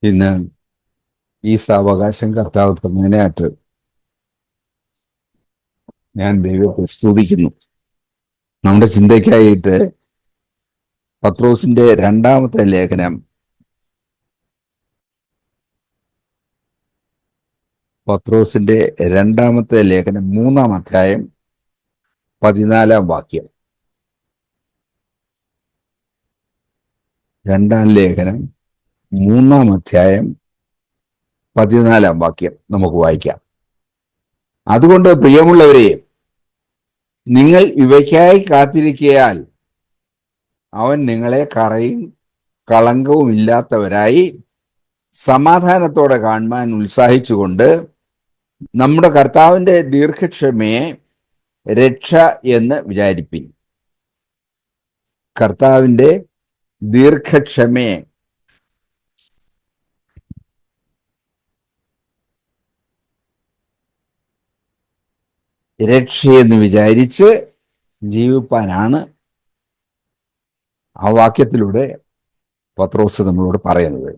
ഇന്ന് ഈ സാവകാശം കർത്താവ് തന്നതിനായിട്ട് ഞാൻ ദൈവത്തെ സ്തുതിക്കുന്നു. നമ്മുടെ ചിന്തയ്ക്കായിട്ട് പത്രോസിന്റെ രണ്ടാമത്തെ ലേഖനം, മൂന്നാം അധ്യായം 14 വാക്യം. രണ്ടാം ലേഖനം 3 അധ്യായം 14 വാക്യം നമുക്ക് വായിക്കാം. അതുകൊണ്ട് പ്രിയമുള്ളവരെ, നിങ്ങൾ ഇവയ്ക്കായി കാത്തിരിക്കയാൽ അവൻ നിങ്ങളെ കറയും കളങ്കവും ഇല്ലാത്തവരായി സമാധാനത്തോടെ കാണുവാൻ ഉത്സാഹിച്ചുകൊണ്ട് നമ്മുടെ കർത്താവിന്റെ ദീർഘക്ഷമയെ രക്ഷ എന്ന് വിചാരിപ്പിൻ. കർത്താവിന്റെ ദീർഘക്ഷമയെ രക്ഷയെന്ന് വിചാരിച്ച് ജീവിപ്പാനാണ് ആ വാക്യത്തിലൂടെ പത്രോസ് നമ്മളോട് പറയുന്നത്.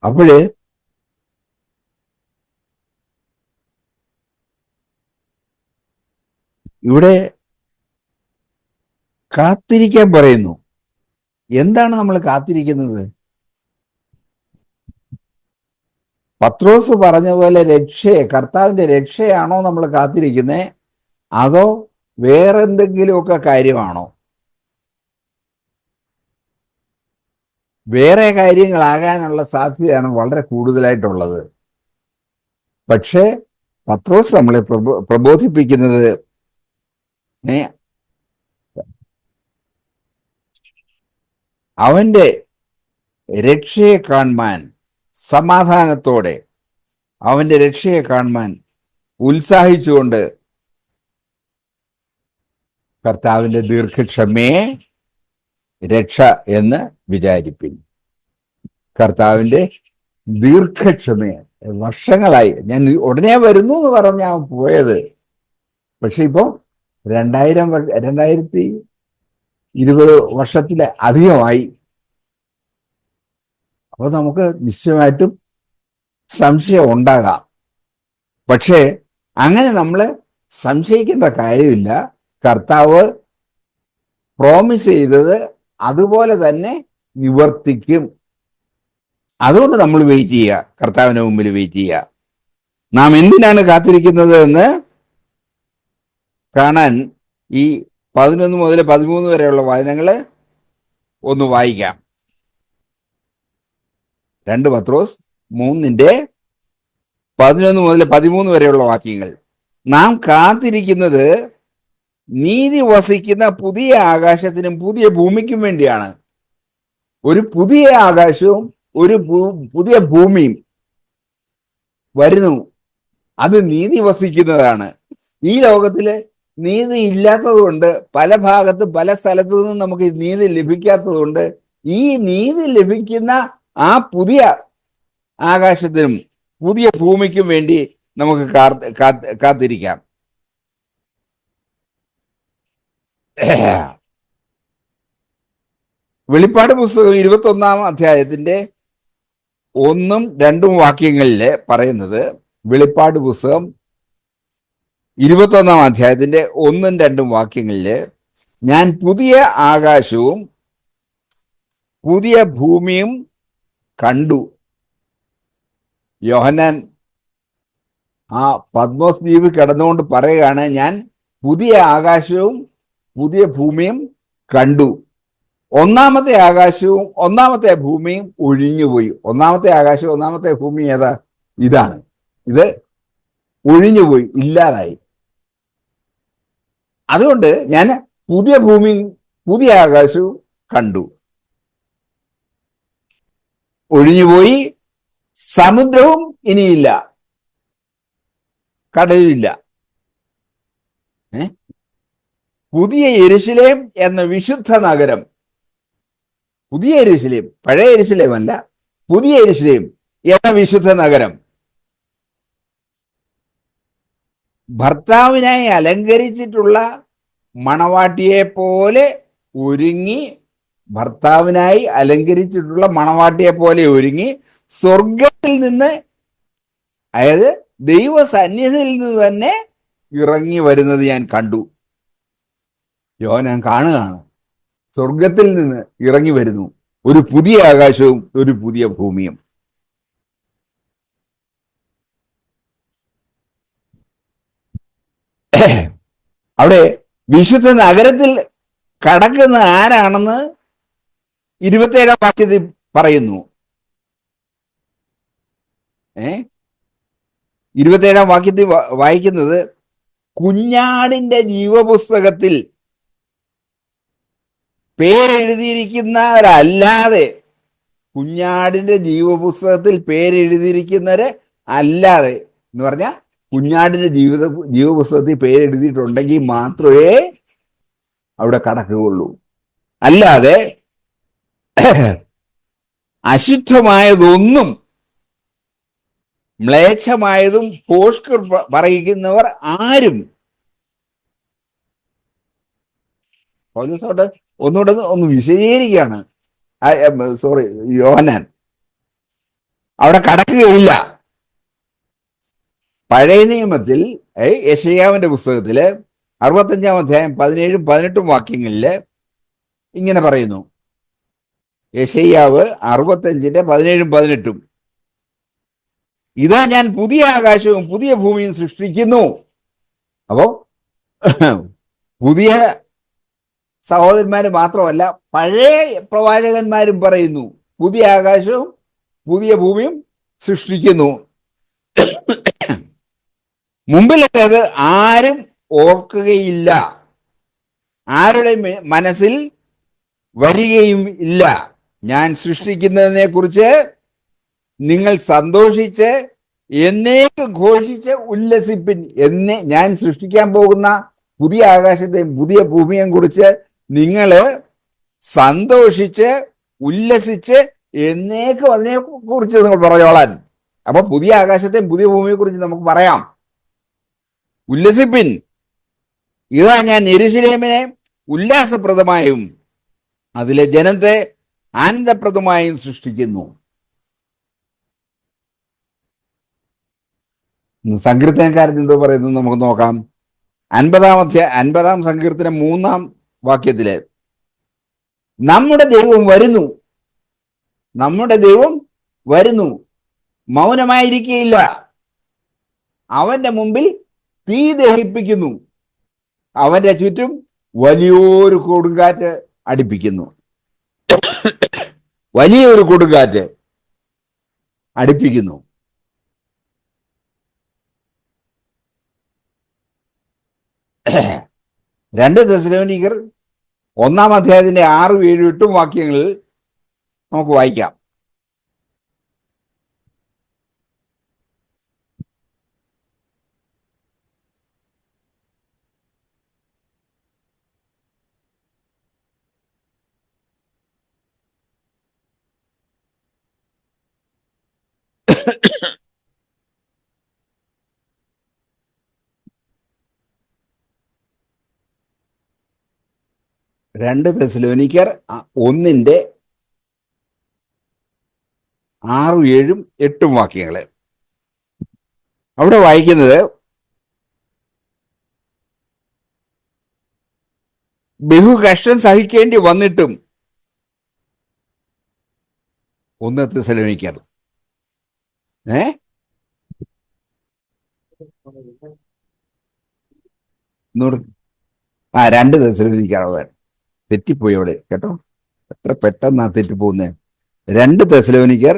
അപ്പോഴ് ഇവിടെ കാത്തിരിക്കാൻ പറയുന്നു. എന്താണ് നമ്മൾ കാത്തിരിക്കുന്നത്? പത്രോസ് പറഞ്ഞ പോലെ കർത്താവിന്റെ രക്ഷയാണോ നമ്മൾ കാത്തിരിക്കുന്നത്, അതോ വേറെന്തെങ്കിലുമൊക്കെ കാര്യമാണോ? വേറെ കാര്യങ്ങളാകാനുള്ള സാധ്യതയാണ് വളരെ കൂടുതലായിട്ടുള്ളത്. പക്ഷേ പത്രോസ് നമ്മളെ പ്രബോധിപ്പിക്കുന്നത് അവന്റെ രക്ഷയെ കാണുവാൻ സമാധാനത്തോടെ, അവന്റെ രക്ഷയെ കാണുവാൻ ഉത്സാഹിച്ചുകൊണ്ട് കർത്താവിന്റെ ദീർഘക്ഷമയെ രക്ഷ എന്ന് വിചാരിപ്പിൻ. കർത്താവിന്റെ ദീർഘക്ഷമയെ വർഷങ്ങളായി, ഞാൻ ഉടനെ വരുന്നു എന്ന് പറഞ്ഞാ പോയത്. പക്ഷെ ഇപ്പോ 2020 വർഷത്തിലെ അധികമായി. അപ്പൊ നമുക്ക് നിശ്ചയമായിട്ടും സംശയം ഉണ്ടാകാം. പക്ഷേ അങ്ങനെ നമ്മൾ സംശയിക്കേണ്ട കാര്യമില്ല. കർത്താവ് പ്രോമിസ് ചെയ്തത് അതുപോലെ തന്നെ നിവർത്തിക്കും. അതുകൊണ്ട് നമ്മൾ വെയിറ്റ് ചെയ്യുക, കർത്താവിന് മുമ്പിൽ വെയിറ്റ് ചെയ്യുക. നാം എന്തിനാണ് കാത്തിരിക്കുന്നത് എന്ന് കാണാൻ ഈ 11 മുതൽ 13 വരെയുള്ള വചനങ്ങൾ ഒന്ന് വായിക്കാം. 2 പത്രോസ് 3:11 മുതൽ 13 വരെയുള്ള വാക്യങ്ങൾ. നാം കാത്തിരിക്കുന്നത് നീതി വസിക്കുന്ന പുതിയ ആകാശത്തിനും പുതിയ ഭൂമിക്കും വേണ്ടിയാണ്. ഒരു പുതിയ ആകാശവും ഒരു പുതിയ ഭൂമിയും വരുന്നു. അത് നീതി വസിക്കുന്നതാണ്. ഈ ലോകത്തില് നീതി ഇല്ലാത്തത് കൊണ്ട്, പല ഭാഗത്തും പല സ്ഥലത്തു നിന്നും നമുക്ക് നീതി ലഭിക്കാത്തത് കൊണ്ട്, ഈ നീതി ലഭിക്കുന്ന ആ പുതിയ ആകാശത്തിനും പുതിയ ഭൂമിക്കും വേണ്ടി നമുക്ക് കാത്തിരിക്കാം. വെളിപ്പാട് പുസ്തകം 21 അധ്യായത്തിന്റെ 1, 2 വാക്യങ്ങളിൽ പറയുന്നത്, വെളിപ്പാട് പുസ്തകം 21 അധ്യായത്തിന്റെ 1, 2 വാക്യങ്ങളില്, ഞാൻ പുതിയ ആകാശവും പുതിയ ഭൂമിയും കണ്ടു. യോഹന്നാൻ ആ പത്മോസ് ദ്വീപ് കിടന്നുകൊണ്ട് പറയുകയാണ്, ഞാൻ പുതിയ ആകാശവും പുതിയ ഭൂമിയും കണ്ടു. ഒന്നാമത്തെ ആകാശവും ഒന്നാമത്തെ ഭൂമിയും ഒഴിഞ്ഞുപോയി. ഒന്നാമത്തെ ആകാശവും ഒന്നാമത്തെ ഭൂമി ഏതാ? ഇതാണ്. ഇത് ഒഴിഞ്ഞുപോയി, ഇല്ലാതായി. അതുകൊണ്ട് ഞാൻ പുതിയ ഭൂമിയും പുതിയ ആകാശവും കണ്ടു. ഒഴിഞ്ഞുപോയി. സമുദ്രവും ഇനിയില്ല, കടലില്ല. പുതിയ യെരൂശലേം എന്ന വിശുദ്ധ നഗരം, പുതിയ യെരൂശലേം, പഴയ യെരൂശലേം അല്ല, പുതിയ യെരൂശലേം എന്ന വിശുദ്ധ നഗരം ഭർത്താവിനായി അലങ്കരിച്ചിട്ടുള്ള മണവാട്ടിയെ പോലെ ഒരുങ്ങി, ഭർത്താവിനായി അലങ്കരിച്ചിട്ടുള്ള മണവാട്ടിയെ പോലെ ഒരുങ്ങി സ്വർഗത്തിൽ നിന്ന്, അതായത് ദൈവസന്നിധിയിൽ നിന്ന് തന്നെ ഇറങ്ങി വരുന്നത് ഞാൻ കണ്ടു. യോഹന്നാൻ കാണുകയാണ്, സ്വർഗത്തിൽ നിന്ന് ഇറങ്ങി വരുന്നു ഒരു പുതിയ ആകാശവും ഒരു പുതിയ ഭൂമിയും. അവിടെ വിശുദ്ധ നഗരത്തിൽ കടക്കുന്ന ആരാണെന്ന് 27 വാക്യത്തിൽ പറയുന്നു. 27 വാക്യത്തിൽ വായിക്കുന്നത്, കുഞ്ഞാടിന്റെ ജീവപുസ്തകത്തിൽ പേരെഴുതിയിരിക്കുന്നവരല്ലാതെ, കുഞ്ഞാടിന്റെ ജീവപുസ്തകത്തിൽ പേരെഴുതിയിരിക്കുന്നവരെ അല്ലാതെ എന്ന് പറഞ്ഞാൽ കുഞ്ഞാടിന്റെ ജീവപുസ്തകത്തിൽ പേരെഴുതിയിട്ടുണ്ടെങ്കിൽ മാത്രമേ അവിടെ കടക്കുകയുള്ളൂ. അല്ലാതെ അശുദ്ധമായതൊന്നും മ്ലേച്ഛമായതും ഭോഷ്കർ പറയിക്കുന്നവർ ആരും, പൗലോസ് ഒന്നുകൂടെ ഒന്ന് വിശദീകരിക്കുകയാണ്, സോറി യോഹന്നാൻ, അവിടെ കടക്കുകയില്ല. പഴയ നിയമത്തിൽ യെശയ്യാവിന്റെ പുസ്തകത്തില് 65-ാം അധ്യായം 17-18 വാക്യങ്ങളില് ഇങ്ങനെ പറയുന്നു. യെശയ്യാവ് 65-17-18, ഇതാ ഞാൻ പുതിയ ആകാശവും പുതിയ ഭൂമിയും സൃഷ്ടിക്കുന്നു. അപ്പോ പുതിയ സഹോദരന്മാര് മാത്രമല്ല, പഴയ പ്രവാചകന്മാരും പറയുന്നു പുതിയ ആകാശവും പുതിയ ഭൂമിയും സൃഷ്ടിക്കുന്നു. മുമ്പിലേത് ആരും ഓർക്കുകയില്ല, ആരുടെ മനസ്സിൽ വരികയും ഇല്ല. ഞാൻ സൃഷ്ടിക്കുന്നതിനെ കുറിച്ച് നിങ്ങൾ സന്തോഷിച്ച് എന്നേക്ക് ഘോഷിച്ച് ഉല്ലസിപ്പിൻ. ഞാൻ സൃഷ്ടിക്കാൻ പോകുന്ന പുതിയ ആകാശത്തെയും പുതിയ ഭൂമിയെയും കുറിച്ച് നിങ്ങൾ സന്തോഷിച്ച് ഉല്ലസിച്ച് എന്നേക്കും അതിനെ കുറിച്ച് നിങ്ങൾ പറഞ്ഞോളാൻ. അപ്പൊ പുതിയ ആകാശത്തെയും പുതിയ ഭൂമിയെ കുറിച്ച് നമുക്ക് പറയാം. ഉല്ലസിപ്പിൻ, ഇതാ ഞാൻ യെരൂശലേമിനെ ഉല്ലാസപ്രദമായും അതിലെ ജനത്തെ ആനന്ദപ്രദമായും സൃഷ്ടിക്കുന്നു. സങ്കീർത്തനക്കാരൻ എന്തോ പറയുന്നു നമുക്ക് നോക്കാം. 50-ാം സങ്കീർത്തനം 3-ാം വാക്യത്തില്, നമ്മുടെ ദൈവം വരുന്നു, നമ്മുടെ ദൈവം വരുന്നു, മൗനമായിരിക്കുകയില്ല, അവന്റെ മുമ്പിൽ തീ ദഹിപ്പിക്കുന്നു, അവന്റെ ചുറ്റും വലിയൊരു കൊടുങ്കാറ്റ് അടിപ്പിക്കുന്നു. വലിയൊരു കൊടുങ്കാറ്റ് അടിപ്പിക്കുന്നു. രണ്ട് തെസ്സലോനിക്കർ 1-ാം അധ്യായത്തിന്റെ 6, 7, 8 വാക്യങ്ങളിൽ നമുക്ക് വായിക്കാം. രണ്ട് തെസ്സലോനിക്കർ 1-ന്റെ 6, 7, 8 വാക്യങ്ങള് അവിടെ വായിക്കുന്നത്, ബഹു കഷ്ടം സഹിക്കേണ്ടി വന്നിട്ടും, 1 തെസ്സലോനിക്കർ 2 തെസ്സലോനിക്കർ തെറ്റിപ്പോയി അവിടെ കേട്ടോ, എത്ര പെട്ടെന്നാ തെറ്റിപ്പോകുന്നേ. 2 തെസ്സലോനിക്കർ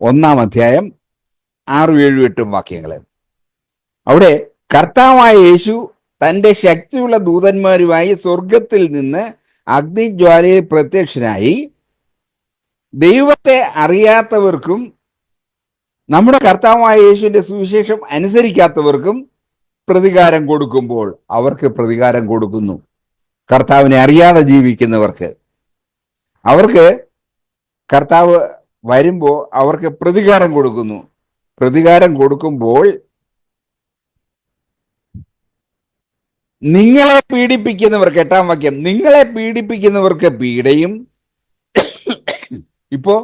1-ാം അധ്യായം 6, 7, 8 വാക്യങ്ങള് അവിടെ കർത്താവായ യേശു തന്റെ ശക്തിയുള്ള ദൂതന്മാരുമായി സ്വർഗത്തിൽ നിന്ന് അഗ്നിജ്വാലയിൽ പ്രത്യക്ഷനായി ദൈവത്തെ അറിയാത്തവർക്കും നമ്മുടെ കർത്താവായ യേശുവിന്റെ സുവിശേഷം അനുസരിക്കാത്തവർക്കും പ്രതികാരം കൊടുക്കുമ്പോൾ, അവർക്ക് പ്രതികാരം കൊടുക്കുന്നു. കർത്താവിനെ അറിയാതെ ജീവിക്കുന്നവർക്ക്, അവർക്ക് കർത്താവ് വരുമ്പോൾ അവർക്ക് പ്രതികാരം കൊടുക്കുന്നു. പ്രതികാരം കൊടുക്കുമ്പോൾ നിങ്ങളെ പീഡിപ്പിക്കുന്നവർക്ക്, 8-ാം വാക്യം, നിങ്ങളെ പീഡിപ്പിക്കുന്നവർക്ക് പീഡയും, ഇപ്പോ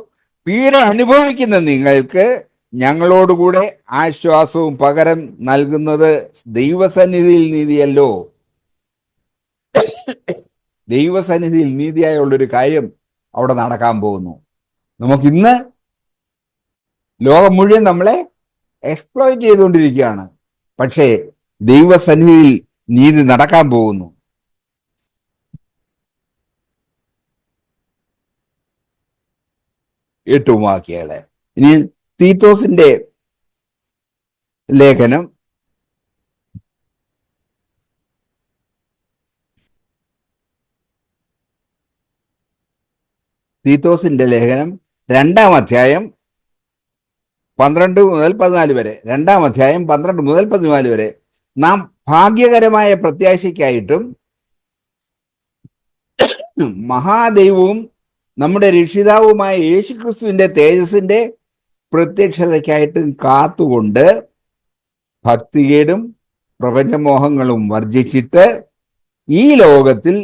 പീഡ അനുഭവിക്കുന്ന നിങ്ങൾക്ക് ഞങ്ങളോടുകൂടെ ആശ്വാസവും പകരം നൽകുന്നത് ദൈവസന്നിധിയിൽ നീതിയല്ലോ. ദൈവസന്നിധിയിൽ നീതിയായുള്ളൊരു കാര്യം അവിടെ നടക്കാൻ പോകുന്നു. നമുക്കിന്ന് ലോകം മുഴുവൻ നമ്മളെ എക്സ്പ്ലോയിറ്റ് ചെയ്തുകൊണ്ടിരിക്കുകയാണ്. പക്ഷേ ദൈവസന്നിധിയിൽ നീതി നടക്കാൻ പോകുന്നു. എട്ടും വാക്യങ്ങളെ ഇനി തീത്തോസിന്റെ ലേഖനം തീത്തോസിന്റെ ലേഖനം 2-ാം അധ്യായം 12 മുതൽ 14 വരെ, 2-ാം അധ്യായം 12 മുതൽ 14 വരെ, നാം ഭാഗ്യകരമായ പ്രത്യാശയ്ക്കായിട്ടും മഹാദൈവവും നമ്മുടെ രക്ഷിതാവുമായ യേശുക്രിസ്തുവിന്റെ തേജസ്സിന്റെ പ്രത്യക്ഷതയ്ക്കായിട്ടും കാത്തുകൊണ്ട് ഭക്തികേടും പ്രപഞ്ചമോഹങ്ങളും വർജിച്ചിട്ട് ഈ ലോകത്തിൽ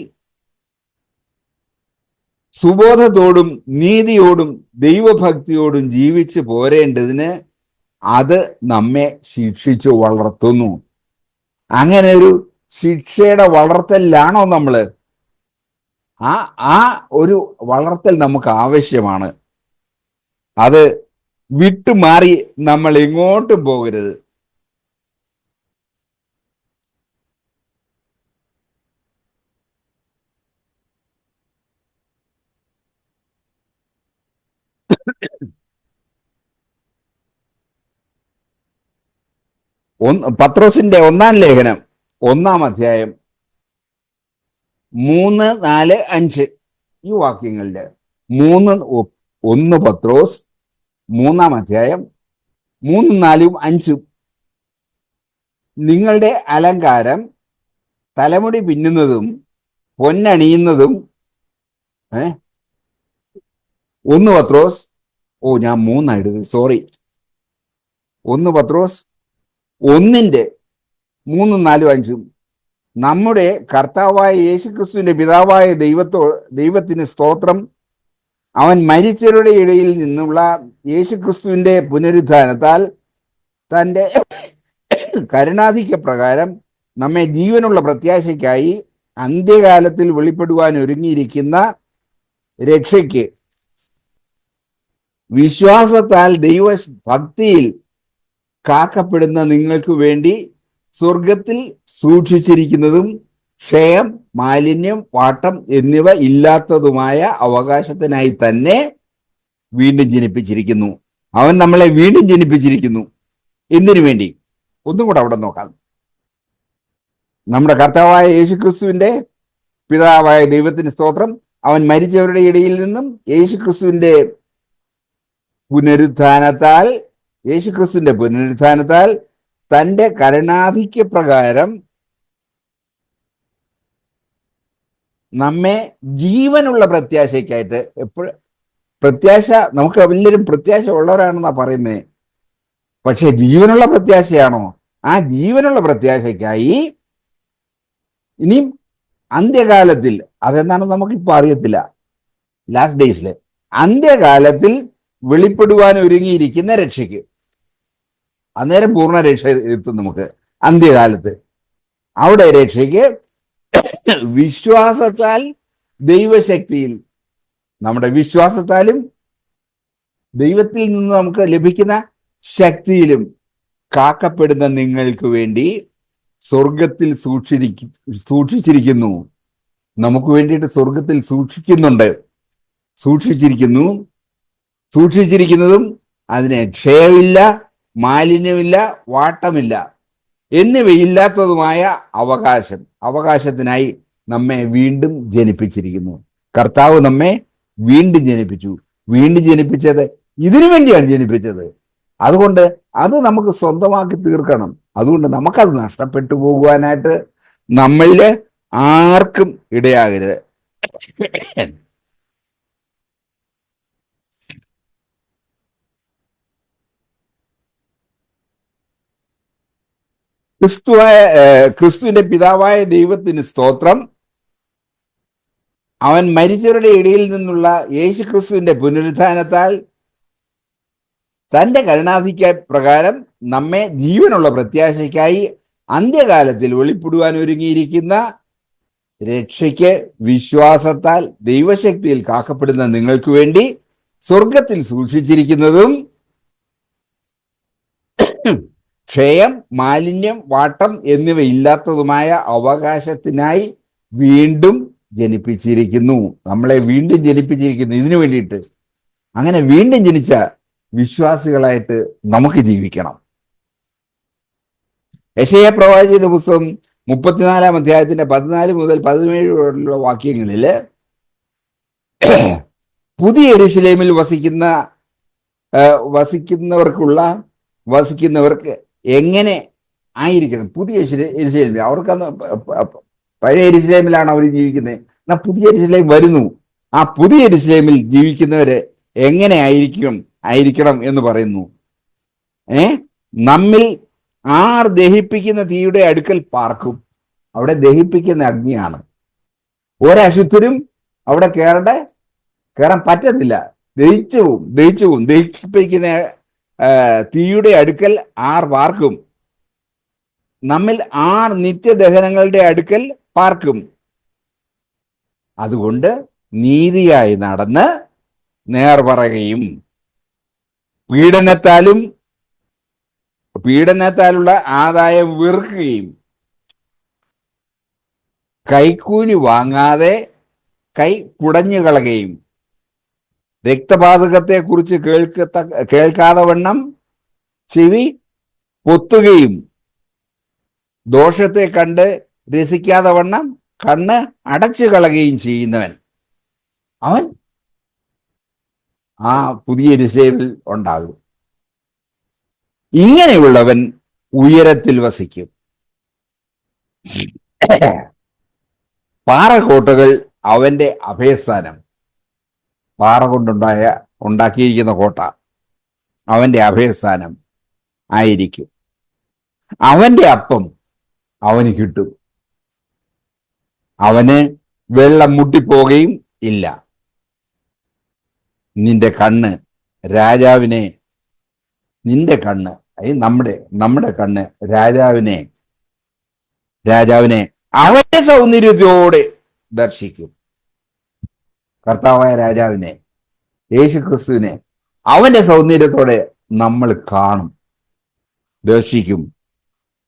സുബോധത്തോടും നീതിയോടും ദൈവഭക്തിയോടും ജീവിച്ചു പോരേണ്ടതിന് അത് നമ്മെ ശിക്ഷിച്ചു വളർത്തുന്നു. അങ്ങനെ ഒരു ശിക്ഷയുടെ വളർത്തലിലാണോ നമ്മള്? ആ ഒരു വളർത്തൽ നമുക്ക് ആവശ്യമാണ്. അത് വിട്ടുമാറി നമ്മൾ എങ്ങോട്ടും പോകരുത്. പത്രോസിന്റെ 1-ാം ലേഖനം 1-ാം അധ്യായം 3, 4, 5 ഈ വാക്യങ്ങളില് 1 പത്രോസ് 3-ാം അധ്യായം 3, 4, 5 നിങ്ങളുടെ അലങ്കാരം തലമുടി പിന്നുന്നതും പൊന്നണിയുന്നതും 1 പത്രോസ് ഞാൻ 3 എഴുതി, സോറി. 1 പത്രോസ് 1-ന്റെ 3, 4, 5 നമ്മുടെ കർത്താവായ യേശുക്രിസ്തുവിന്റെ പിതാവായ ദൈവത്തിന് സ്തോത്രം. അവൻ മരിച്ചവരുടെ ഇടയിൽ നിന്നുള്ള യേശുക്രിസ്തുവിന്റെ പുനരുത്ഥാനത്താൽ തന്റെ കരുണാധിക്യപ്രകാരം നമ്മെ ജീവനുള്ള പ്രത്യാശയ്ക്കായി അന്ത്യകാലത്തിൽ വെളിപ്പെടുവാൻ ഒരുങ്ങിയിരിക്കുന്ന രക്ഷയ്ക്ക് വിശ്വാസത്താൽ ദൈവഭക്തിയിൽ കാക്കപ്പെടുന്ന നിങ്ങൾക്ക് വേണ്ടി സ്വർഗത്തിൽ സൂക്ഷിച്ചിരിക്കുന്നതും ക്ഷയം, മാലിന്യം, വാട്ടം എന്നിവ ഇല്ലാത്തതുമായ അവകാശത്തിനായി തന്നെ വീണ്ടും ജനിപ്പിച്ചിരിക്കുന്നു. അവൻ നമ്മളെ വീണ്ടും ജനിപ്പിച്ചിരിക്കുന്നു. എന്തിനു വേണ്ടി? ഒന്നും കൂടെ അവിടെ നോക്കാം. നമ്മുടെ കർത്താവായ യേശുക്രിസ്തുവിന്റെ പിതാവായ ദൈവത്തിന് സ്തോത്രം. അവൻ മരിച്ചവരുടെ ഇടയിൽ നിന്നും യേശുക്രിസ്തുവിന്റെ പുനരുത്ഥാനത്താൽ തന്റെ കരുണാധിക്യപ്രകാരം നമ്മെ ജീവനുള്ള പ്രത്യാശയ്ക്കായിട്ട്, എപ്പോഴും പ്രത്യാശ, നമുക്ക് എല്ലാവരും പ്രത്യാശ ഉള്ളവരാണെന്നാ പറയുന്നത്. പക്ഷെ ജീവനുള്ള പ്രത്യാശയാണോ? ആ ജീവനുള്ള പ്രത്യാശയ്ക്കായി ഇനിയും അന്ത്യകാലത്തിൽ, അതെന്താണെന്ന് നമുക്കിപ്പോൾ അറിയത്തില്ല, ലാസ്റ്റ് ഡേയ്സില് അന്ത്യകാലത്തിൽ വെളിപ്പെടുവാൻ ഒരുങ്ങിയിരിക്കുന്ന രക്ഷയ്ക്ക്. അന്നേരം പൂർണ്ണ രക്ഷ എത്തും നമുക്ക് അന്ത്യകാലത്ത്. അവിടെ രക്ഷയ്ക്ക് വിശ്വാസത്താൽ ദൈവശക്തിയിൽ, നമ്മുടെ വിശ്വാസത്താലും ദൈവത്തിൽ നിന്ന് നമുക്ക് ലഭിക്കുന്ന ശക്തിയിലും കാക്കപ്പെടുന്ന നിങ്ങൾക്ക് വേണ്ടി സ്വർഗത്തിൽ സൂക്ഷിച്ചിരിക്കുന്നു. നമുക്ക് വേണ്ടിയിട്ട് സ്വർഗത്തിൽ സൂക്ഷിച്ചിരിക്കുന്നതും അതിന് ക്ഷയമില്ല, മാലിന്യമില്ല, വാട്ടമില്ല എന്നിവയില്ലാത്തതുമായ അവകാശത്തിനായി നമ്മെ വീണ്ടും ജനിപ്പിച്ചിരിക്കുന്നു. കർത്താവ് നമ്മെ വീണ്ടും ജനിപ്പിച്ചത് ഇതിനു വേണ്ടിയാണ് ജനിപ്പിച്ചത്. അതുകൊണ്ട് അത് നമുക്ക് സ്വന്തമാക്കി തീർക്കണം. അതുകൊണ്ട് നമുക്കത് നഷ്ടപ്പെട്ടു പോകുവാനായിട്ട് നമ്മളില് ആർക്കും ഇടയാകരുത്. ക്രിസ്തുവിന്റെ പിതാവായ ദൈവത്തിന് സ്തോത്രം. അവൻ മരിച്ചവരുടെ ഇടയിൽ നിന്നുള്ള യേശു ക്രിസ്തുവിന്റെ പുനരുത്ഥാനത്താൽ തന്റെ കരുണാധിക്യ പ്രകാരം നമ്മെ ജീവനുള്ള പ്രത്യാശയ്ക്കായി അന്ത്യകാലത്തിൽ വെളിപ്പെടുവാൻ ഒരുങ്ങിയിരിക്കുന്ന രക്ഷയ്ക്ക് വിശ്വാസത്താൽ ദൈവശക്തിയിൽ കാക്കപ്പെടുന്ന നിങ്ങൾക്ക് വേണ്ടി സ്വർഗത്തിൽ സൂക്ഷിച്ചിരിക്കുന്നതും ക്ഷയം, മാലിന്യം, വാട്ടം എന്നിവ ഇല്ലാത്തതുമായ അവകാശത്തിനായി വീണ്ടും ജനിപ്പിച്ചിരിക്കുന്നു. നമ്മളെ വീണ്ടും ജനിപ്പിച്ചിരിക്കുന്നു ഇതിനു വേണ്ടിയിട്ട്. അങ്ങനെ വീണ്ടും ജനിച്ച വിശ്വാസികളായിട്ട് നമുക്ക് ജീവിക്കണം. യെശയ്യാ പ്രവാചകന്റെ പുസ്തകം 34 അധ്യായത്തിന്റെ 14 മുതൽ 17 വരെയുള്ള വാക്യങ്ങളിൽ പുതിയ യെരൂശലേമിൽ വസിക്കുന്നവർക്ക് എങ്ങനെ ആയിരിക്കണം. പുതിയ യെരൂശലേമിൽ അവർക്കന്ന് പഴയ യെരൂശലേമിലാണ് അവർ ജീവിക്കുന്നത്. എന്നാൽ പുതിയ യെരൂശലേം വരുന്നു. ആ പുതിയ യെരൂശലേമിൽ ജീവിക്കുന്നവര് എങ്ങനെ ആയിരിക്കണം എന്ന് പറയുന്നു. നമ്മിൽ ആർ ദഹിപ്പിക്കുന്ന തീയുടെ അടുക്കൽ പാർക്കും. അവിടെ ദഹിപ്പിക്കുന്ന അഗ്നിയാണ്. ഒരശുദ്ധരും അവിടെ കയറാൻ പറ്റത്തില്ല. ദഹിച്ചു പോവും. ദഹിപ്പിക്കുന്ന തീയുടെ അടുക്കൽ ആർ പാർക്കും. നമ്മിൽ ആർ നിത്യദഹനങ്ങളുടെ അടുക്കൽ പാർക്കും. അതുകൊണ്ട് നീതിയായി നടന്ന് നേർ പറയുകയും പീഡനത്താലുള്ള ആദായം വെറുക്കുകയും കൈക്കൂലി വാങ്ങാതെ കൈ കുടഞ്ഞു കളയുകയും രക്തപാതകത്തെ കുറിച്ച് കേൾക്കാതെ വണ്ണം ചെവി പൊത്തുകയും ദോഷത്തെ കണ്ട് രസിക്കാതെ വണ്ണം കണ്ണ് അടച്ചു കളയുകയും ചെയ്യുന്നവൻ അവൻ ആ പുതിയ യെരൂശലേമിൽ ഉണ്ടാകും. ഇങ്ങനെയുള്ളവൻ ഉയരത്തിൽ വസിക്കും. പാറക്കോട്ടകൾ അവന്റെ അഭയസ്ഥാനം. പാറ ഉണ്ടാക്കിയിരിക്കുന്ന കോട്ട അവന്റെ അഭയസ്ഥാനം ആയിരിക്കും. അവന്റെ അപ്പം അവന് കിട്ടും. അവന് വെള്ളം മുട്ടിപ്പോകുകയും ഇല്ല. നിന്റെ കണ്ണ് നമ്മുടെ കണ്ണ് രാജാവിനെ അവന്റെ സൗന്ദര്യത്തോടെ ദർശിക്കും. കർത്താവായ രാജാവിനെ, യേശു ക്രിസ്തുവിനെ അവന്റെ സൗന്ദര്യത്തോടെ നമ്മൾ കാണും, ദർശിക്കും.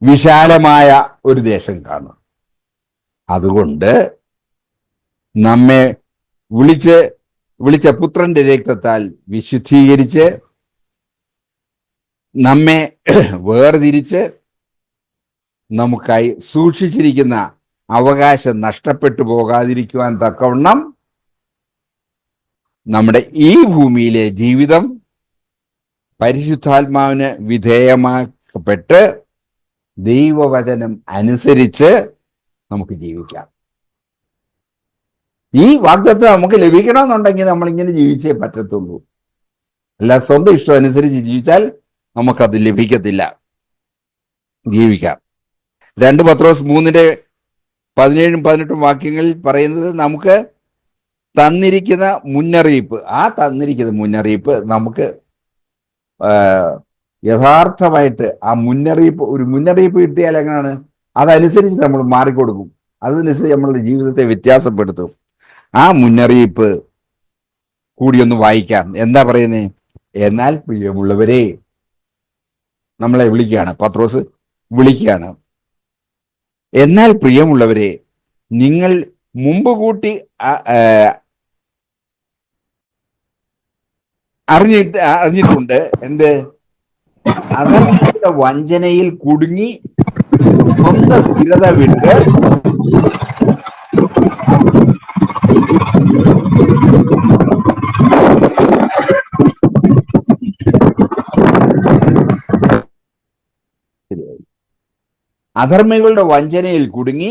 വിശാലമായ ഒരു ദേശം കാണും. അതുകൊണ്ട് നമ്മെ വിളിച്ച പുത്രന്റെ രക്തത്താൽ വിശുദ്ധീകരിച്ച് നമ്മെ വേർതിരിച്ച് നമുക്കായി സൂക്ഷിച്ചിരിക്കുന്ന അവകാശം നഷ്ടപ്പെട്ടു പോകാതിരിക്കുവാൻ തക്കവണ്ണം നമ്മുടെ ഈ ഭൂമിയിലെ ജീവിതം പരിശുദ്ധാത്മാവിന് വിധേയമാക്കപ്പെട്ട് ദൈവവചനം അനുസരിച്ച് നമുക്ക് ജീവിക്കാം. ഈ വാഗ്ദത്തം നമുക്ക് ലഭിക്കണമെന്നുണ്ടെങ്കിൽ നമ്മളിങ്ങനെ ജീവിച്ചേ പറ്റത്തുള്ളൂ. അല്ല സ്വന്തം ഇഷ്ടം അനുസരിച്ച് ജീവിച്ചാൽ നമുക്കത് ലഭിക്കത്തില്ല. ജീവിക്കാം. 2 പത്രോസ് 3:17-18 വാക്യങ്ങളിൽ പറയുന്നത് നമുക്ക് തന്നിരിക്കുന്ന മുന്നറിയിപ്പ്. ആ തന്നിരിക്കുന്ന മുന്നറിയിപ്പ് നമുക്ക് യഥാർത്ഥമായിട്ട് ഒരു മുന്നറിയിപ്പ് കിട്ടിയാൽ എങ്ങനെയാണ്? അതനുസരിച്ച് നമ്മൾ മാറിക്കൊടുക്കും. അതനുസരിച്ച് നമ്മളുടെ ജീവിതത്തെ വ്യത്യാസപ്പെടുത്തും. ആ മുന്നറിയിപ്പ് കൂടി ഒന്ന് വായിക്കാം. എന്താ പറയുന്നത്? എന്നാൽ പ്രിയമുള്ളവരെ, നമ്മളെ വിളിക്കുകയാണ്, പത്രോസ് വിളിക്കുകയാണ്. എന്നാൽ പ്രിയമുള്ളവരെ, നിങ്ങൾ മുമ്പ് കൂട്ടി അറിഞ്ഞിട്ടുണ്ട് എന്ത്? അധർമ്മത്തിന്റെ വഞ്ചനയിൽ കുടുങ്ങി സ്വന്തം സ്ഥിരത വിട്ട് അധർമ്മികളുടെ വഞ്ചനയിൽ കുടുങ്ങി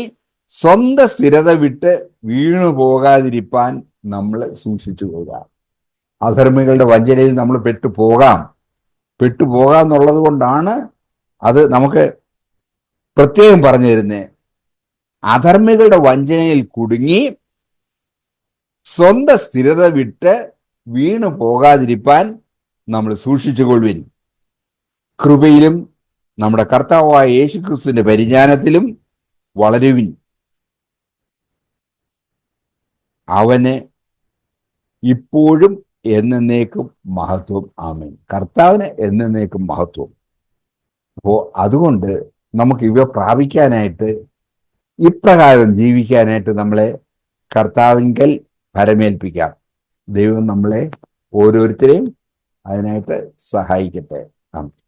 സ്വന്തം സ്ഥിരത വിട്ട് വീണു പോകാതിരിപ്പാൻ നമ്മൾ സൂക്ഷിച്ചു പോകാം. അധർമ്മികളുടെ വഞ്ചനയിൽ നമ്മൾ പെട്ടുപോകാന്നുള്ളത് കൊണ്ടാണ് അത് നമുക്ക് പ്രത്യേകം പറഞ്ഞു തരുന്നേ, അധർമ്മികളുടെ വഞ്ചനയിൽ കുടുങ്ങി സ്വന്തം സ്ഥിരത വിട്ട് വീണു പോകാതിരിപ്പാൻ നമ്മൾ സൂക്ഷിച്ചുകൊള്ളുവിൻ. കൃപയിലും നമ്മുടെ കർത്താവായ യേശുക്രിസ്തുവിന്റെ പരിജ്ഞാനത്തിലും വളരുവിൻ. അവന് ഇപ്പോഴും എന്നേക്കും മഹത്വം. ആമേൻ. കർത്താവിന് എന്നേക്കും മഹത്വം. അപ്പോൾ അതുകൊണ്ട് നമുക്ക് ഇവ പ്രാപിക്കാനായിട്ട്, ഇപ്രകാരം ജീവിക്കാനായിട്ട് നമ്മളെ കർത്താവിങ്കൽ പരമേൽപ്പിക്കാം. ദൈവം നമ്മളെ ഓരോരുത്തരെയും അതിനായിട്ട് സഹായിക്കട്ടെ. ആമേൻ.